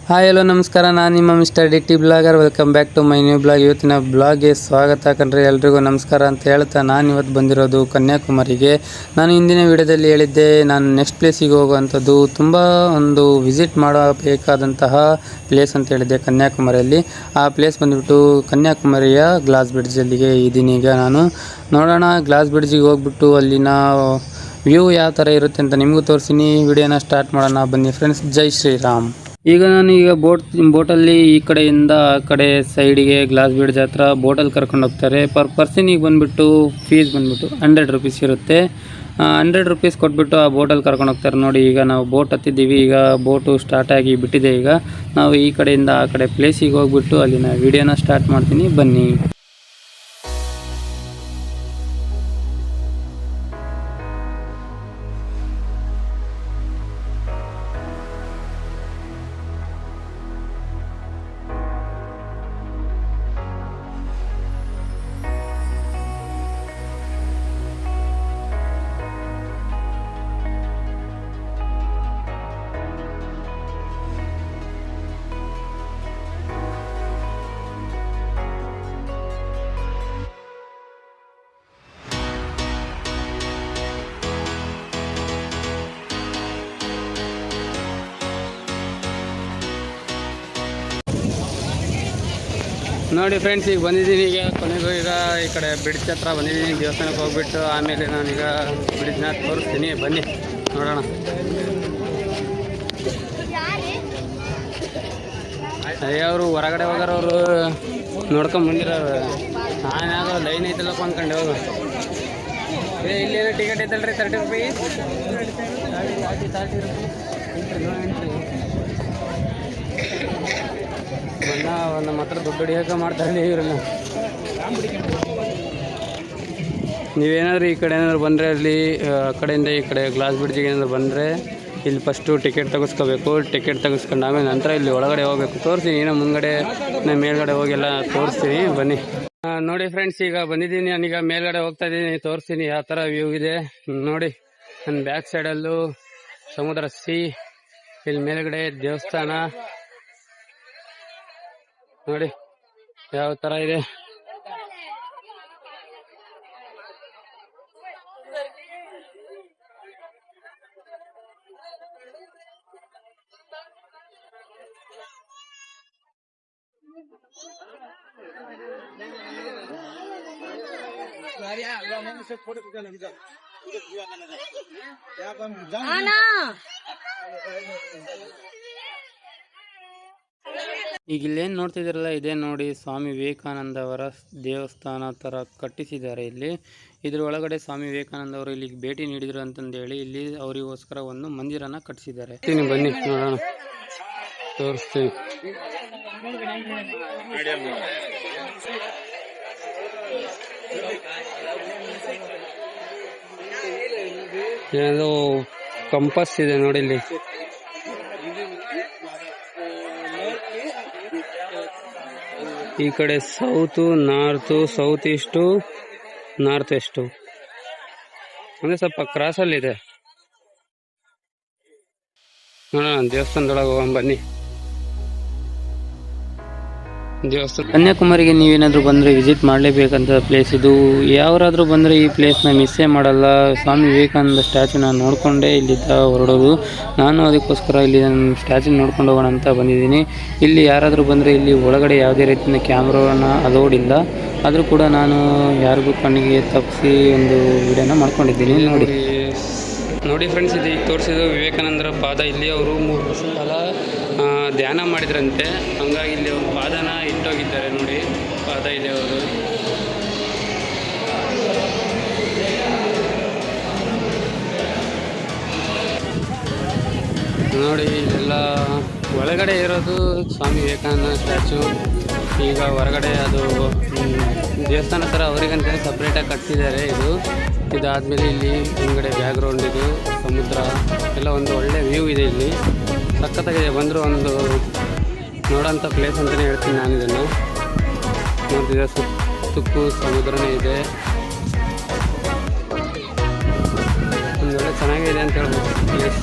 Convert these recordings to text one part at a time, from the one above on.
Hi hello ನಮಸ್ಕಾರ, ನಾನು ನಿಮ್ಮ mister D blogger. Welcome back to my new blog. ಇವತ್ತಿನ ಬ್ಲಾಗ್ಗೆ ಸ್ವಾಗತ ಕಣ್ರಿ. ಎಲ್ರಿಗೂ ನಮಸ್ಕಾರ ಅಂತ ಹೇಳ್ತಾ ನಾನು ಇವತ್ತು ಬಂದಿರೋದು ಕನ್ಯಾಕುಮಾರಿಗೆ. ನಾನು ಹಿಂದಿನ ವಿಡಿಯೋದಲ್ಲಿ ಹೇಳಿದ್ದೆ ನಾನು ನೆಕ್ಸ್ಟ್ ಪ್ಲೇಸಿಗೆ ಹೋಗುವಂಥದ್ದು ತುಂಬ ಒಂದು ವಿಸಿಟ್ ಮಾಡಬೇಕಾದಂತಹ ಪ್ಲೇಸ್ ಅಂತ ಹೇಳಿದ್ದೆ ಕನ್ಯಾಕುಮಾರಿಯಲ್ಲಿ. ಆ ಪ್ಲೇಸ್ ಬಂದುಬಿಟ್ಟು ಕನ್ಯಾಕುಮಾರಿಯ ಗ್ಲಾಸ್ ಬ್ರಿಡ್ಜಲ್ಲಿಗೆ ಇದ್ದೀನಿ. ಈಗ ನಾನು ನೋಡೋಣ ಗ್ಲಾಸ್ ಬ್ರಿಡ್ಜಿಗೆ ಹೋಗ್ಬಿಟ್ಟು ಅಲ್ಲಿನ ವ್ಯೂ ಯಾವ ಥರ ಇರುತ್ತೆ ಅಂತ ನಿಮಗೂ ತೋರಿಸ್ತೀನಿ. ವಿಡಿಯೋನ ಸ್ಟಾರ್ಟ್ ಮಾಡೋಣ ಬನ್ನಿ ಫ್ರೆಂಡ್ಸ್. ಜೈ ಶ್ರೀರಾಮ್. ಈಗ ನಾನು ಬೋಟಲ್ಲಿ ಈ ಕಡೆಯಿಂದ ಆ ಕಡೆ ಸೈಡಿಗೆ ಗ್ಲಾಸ್ ಬ್ರಿಡ್ಜ್ ಹತ್ರ ಬೋಟಲ್ಲಿ ಕರ್ಕೊಂಡು ಹೋಗ್ತಾರೆ. ಪರ್ ಪರ್ಸನಿಗೆ ಬಂದುಬಿಟ್ಟು ಫೀಸ್ ಬಂದುಬಿಟ್ಟು 100 ರೂಪೀಸ್ ಇರುತ್ತೆ. 100 ರೂಪೀಸ್ ಕೊಟ್ಬಿಟ್ಟು ಆ ಬೋಟಲ್ಲಿ ಕರ್ಕೊಂಡು ಹೋಗ್ತಾರೆ. ನೋಡಿ, ಈಗ ನಾವು ಬೋಟ್ ಹತ್ತಿದ್ದೀವಿ. ಈಗ ಬೋಟು ಸ್ಟಾರ್ಟ್ ಆಗಿ ಬಿಟ್ಟಿದೆ. ಈಗ ನಾವು ಈ ಕಡೆಯಿಂದ ಆ ಕಡೆ ಪ್ಲೇಸಿಗೆ ಹೋಗ್ಬಿಟ್ಟು ಅಲ್ಲಿನ ವಿಡಿಯೋನ ಸ್ಟಾರ್ಟ್ ಮಾಡ್ತೀನಿ ಬನ್ನಿ. ನೋಡಿ ಫ್ರೆಂಡ್ಸ್, ಈಗ ಬಂದಿದ್ದೀನಿ. ಈಗ ಕೊನೆಗೂ ಈಗ ಈ ಕಡೆ ಬ್ರಿಡ್ಜ್ ಹತ್ರ ಬಂದಿದ್ದೀನಿ. ದೇವಸ್ಥಾನಕ್ಕೆ ಹೋಗ್ಬಿಟ್ಟು ಆಮೇಲೆ ನಾನೀಗ ಬ್ರಿಡ್ಜ್ನ ತೋರಿಸ್ತೀನಿ ಬನ್ನಿ ನೋಡೋಣ. ಅವರು ಹೊರಗಡೆ ಹೋಗೋರವರು ನೋಡ್ಕೊಂಡು ಬಂದಿರೋರು. ನಾನು ಯಾವಾಗ ಲೈನ್ ಐತಲ್ಲಪ್ಪ ಅಂದ್ಕೊಂಡೆ ಹೋಗು. ಇಲ್ಲೇನೋ ಟಿಕೆಟ್ ಐತಲ್ರಿ 30 ರೂಪಾಯಿ. 30 ನಮ್ಮ ಹತ್ರ ದುಡ್ಡು ಹಿಡಿಯೋಕೆ ಮಾಡ್ತಾರೆ ಇವ್ರನ್ನ. ನೀವೇನಾದ್ರು ಈ ಕಡೆ ಏನಾದ್ರು ಬಂದರೆ ಅಲ್ಲಿ ಕಡೆಯಿಂದ ಈ ಕಡೆ ಗ್ಲಾಸ್ ಬ್ರಿಡ್ಜಿಗೆ ಏನಾದ್ರು ಬಂದರೆ ಇಲ್ಲಿ ಫಸ್ಟು ಟಿಕೆಟ್ ತೆಗೆಸ್ಕೋಬೇಕು. ಟಿಕೆಟ್ ತೆಗೆಸ್ಕೊಂಡು ಆಮೇಲೆ ನಂತರ ಇಲ್ಲಿ ಒಳಗಡೆ ಹೋಗ್ಬೇಕು. ತೋರಿಸ್ತೀನಿ, ಏನೋ ಮುಂಗಡೆ ನಾನು ಮೇಲ್ಗಡೆ ಹೋಗೆಲ್ಲ ತೋರಿಸ್ತೀನಿ ಬನ್ನಿ. ನೋಡಿ ಫ್ರೆಂಡ್ಸ್, ಈಗ ಬಂದಿದ್ದೀನಿ. ನಾನೀಗ ಮೇಲ್ಗಡೆ ಹೋಗ್ತಾ ಇದ್ದೀನಿ. ತೋರಿಸ್ತೀನಿ ಯಾವ ಥರ ವ್ಯೂ ಇದೆ ನೋಡಿ. ನನ್ನ ಬ್ಯಾಕ್ ಸೈಡಲ್ಲೂ ಸಮುದ್ರ ಇಲ್ಲಿ ಮೇಲ್ಗಡೆ ದೇವಸ್ಥಾನ ನೋಡಿ ಯಾವ ಥರ ಇದೆ. ಈಗ ಇಲ್ಲೇನು ನೋಡ್ತಿದ್ದೀರಲ್ಲ, ಇದೇ ನೋಡಿ ಸ್ವಾಮಿ ವಿವೇಕಾನಂದ ಅವರ ದೇವಸ್ಥಾನ ಥರ ಕಟ್ಟಿಸಿದ್ದಾರೆ. ಇಲ್ಲಿ ಇದ್ರ ಒಳಗಡೆ ಸ್ವಾಮಿ ವಿವೇಕಾನಂದ ಅವರು ಇಲ್ಲಿಗೆ ಭೇಟಿ ನೀಡಿದ್ರು ಅಂತಂದೇಳಿ ಇಲ್ಲಿ ಅವರಿಗೋಸ್ಕರ ಒಂದು ಮಂದಿರನ ಕಟ್ಟಿಸಿದ್ದಾರೆ. ಬನ್ನಿ ನೋಡೋಣ, ತೋರಿಸ್ತೀವಿ. ಏನೋ ಕಂಪಸ್ ಇದೆ ನೋಡಿ ಇಲ್ಲಿ. ಈ ಕಡೆ south, north, south is to, north west ಅಂದರೆ ಸ್ವಲ್ಪ ಕ್ರಾಸಲ್ಲಿದೆ. ನೋಡೋಣ ದೇವಸ್ಥಾನದೊಳಗೆ ಹೋಗೋಣ ಬನ್ನಿ. ದೇವಸ್ಥಾನ ಕನ್ಯಾಕುಮಾರಿಗೆ ನೀವೇನಾದರೂ ಬಂದರೆ ವಿಸಿಟ್ ಮಾಡಲೇಬೇಕಂತ ಪ್ಲೇಸ್ ಇದು. ಯಾರಾದರೂ ಬಂದರೆ ಈ ಪ್ಲೇಸ್ನ ಮಿಸ್ಸೇ ಮಾಡಲ್ಲ. ಸ್ವಾಮಿ ವಿವೇಕಾನಂದ ಸ್ಟ್ಯಾಚುನ ನೋಡಿಕೊಂಡೇ ಇಲ್ಲಿದ್ದ ಹೊರಡೋದು. ನಾನು ಅದಕ್ಕೋಸ್ಕರ ಇಲ್ಲಿ ನನ್ನ ಸ್ಟ್ಯಾಚು ನೋಡ್ಕೊಂಡು ಹೋಗೋಣ ಅಂತ ಬಂದಿದ್ದೀನಿ. ಇಲ್ಲಿ ಯಾರಾದರೂ ಬಂದರೆ ಇಲ್ಲಿ ಒಳಗಡೆ ಯಾವುದೇ ರೀತಿಯ ಕ್ಯಾಮ್ರಾನ ಅಲೋಡ್ ಇಲ್ಲ. ಆದರೂ ಕೂಡ ನಾನು ಯಾರಿಗೂ ಕಣ್ಣಿಗೆ ತಪ್ಪಿಸಿ ಒಂದು ವಿಡಿಯೋನ ಮಾಡ್ಕೊಂಡಿದ್ದೀನಿ. ನೋಡಿ ಫ್ರೆಂಡ್ಸ್, ಇದು ಈಗ ತೋರಿಸಿದ್ದು ವಿವೇಕಾನಂದರ ಪಾದ. ಇಲ್ಲಿ ಅವರು 3 ವರ್ಷ ಕಾಲ ಧ್ಯಾನ ಮಾಡಿದ್ರಂತೆ. ಹಂಗಾಗಿ ಇಲ್ಲಿ ಅವರು ಪಾದನ ಇಟ್ಟೋಗಿದ್ದಾರೆ. ನೋಡಿ ಪಾದ ಇದೆ ಅವರು. ನೋಡಿ ಇಲ್ಲೆಲ್ಲ ಒಳಗಡೆ ಇರೋದು ಸ್ವಾಮಿ ವಿವೇಕಾನಂದ ಸ್ಟ್ಯಾಚು. ಈಗ ಹೊರಗಡೆ ಅದು ದೇವಸ್ಥಾನ ಥರ ಅವರಿಗಂತಲೇ ಸಪ್ರೇಟಾಗಿ ಕಟ್ತಿದ್ದಾರೆ. ಇದಾದಮೇಲೆ ಇಲ್ಲಿ ಹಿಂದ್ಗಡೆ ಬ್ಯಾಕ್ಗ್ರೌಂಡ್ ಇದು ಸಮುದ್ರ ಎಲ್ಲ ಒಂದು ಒಳ್ಳೆ ವ್ಯೂ ಇದೆ. ಇಲ್ಲಿ ಸಖತ್ತಾಗಿದೆ. ಬಂದರೂ ಒಂದು ನೋಡೋಂಥ ಪ್ಲೇಸ್ ಅಂತಲೇ ಹೇಳ್ತೀನಿ ನಾನು ಇದನ್ನು. ನೋಡ್ತಿದ್ದೆ ಸುತ್ತಕ್ಕೂ ಸಮುದ್ರನೇ ಇದೆ. ಇದೆ ಅಂತ ಹೇಳ್ಬೋದು ಪ್ಲೇಸ್.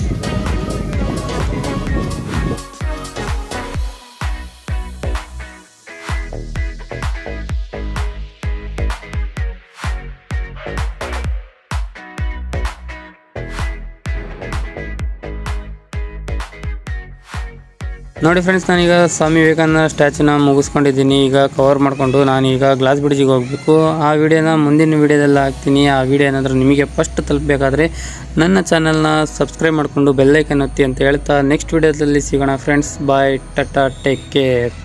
ನೋಡಿ ಫ್ರೆಂಡ್ಸ್, ನಾನೀಗ ಸ್ವಾಮಿ ವಿವೇಕಾನಂದ ಸ್ಟ್ಯಾಚ್ಯೂನ ಮುಗಿಸ್ಕೊಂಡಿದ್ದೀನಿ. ಈಗ ಕವರ್ ಮಾಡಿಕೊಂಡು ನಾನೀಗ ಗ್ಲಾಸ್ ಬ್ರಿಡ್ಜಿಗೆ ಹೋಗಬೇಕು. ಆ ವಿಡಿಯೋನ ಮುಂದಿನ ವಿಡಿಯೋದಲ್ಲಿ ಹಾಕ್ತೀನಿ. ಆ ವಿಡಿಯೋ ಏನಾದರೂ ನಿಮಗೆ ಫಸ್ಟ್ ತಲುಪಬೇಕಾದ್ರೆ ನನ್ನ ಚಾನಲ್ನ ಸಬ್ಸ್ಕ್ರೈಬ್ ಮಾಡಿಕೊಂಡು ಬೆಲ್ಲೈಕನ್ ಒತ್ತಿ ಅಂತ ಹೇಳ್ತಾ ನೆಕ್ಸ್ಟ್ ವಿಡಿಯೋದಲ್ಲಿ ಸಿಗೋಣ ಫ್ರೆಂಡ್ಸ್. ಬಾಯ್, ಟಾಟಾ, ಟೇಕ್ ಕೇರ್.